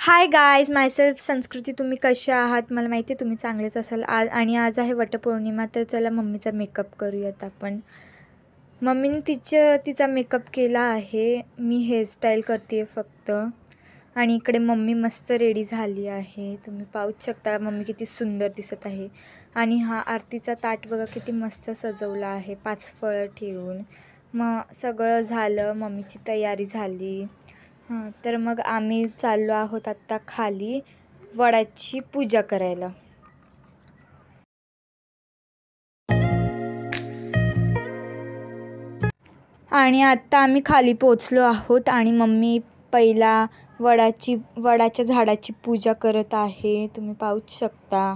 Hi guys, myself संस्कृती. तुम्ही कसे आहात? मला माहिती आहे तुम्ही चांगलेच असाल. आज आहे वटपौर्णिमा, तर चला मम्मीचा मेकअप करूयात आपण. मम्मीने तिचा मेकअप केला आहे. मी हेअरस्टाईल करते आहे फक्त. आणि इकडे मम्मी मस्त रेडी झाली आहे. तुम्ही पाहूच शकता मम्मी किती सुंदर दिसत आहे. आणि हा आरतीचा ताट बघा किती मस्त सजवला आहे 5 फळं ठेवून. मग सगळं झालं, मम्मीची तयारी झाली. तर मग आम्ही चाललो आहोत आत्ता खाली वडाची पूजा करायला. आणि आत्ता आम्ही खाली पोचलो आहोत आणि मम्मी पहिला वडाच्या झाडाची पूजा करत आहे. तुम्ही पाहूच शकता.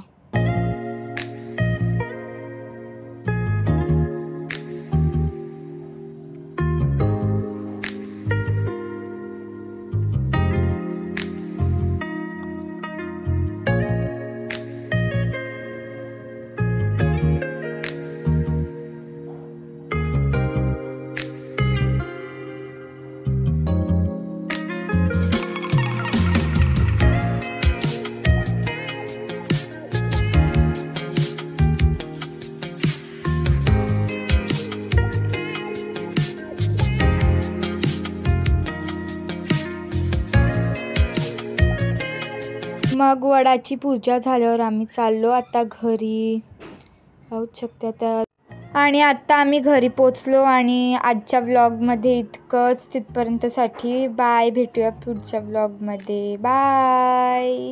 मग वडाची पूजा झाल्यावर आम्ही चाललो आता घरी. पाहू शकता त्या. आणि आत्ता आम्ही घरी पोचलो आणि आजच्या व्लॉगमध्ये इतकंच. तिथपर्यंतसाठी बाय. भेटूया पुढच्या व्लॉगमध्ये. बाय.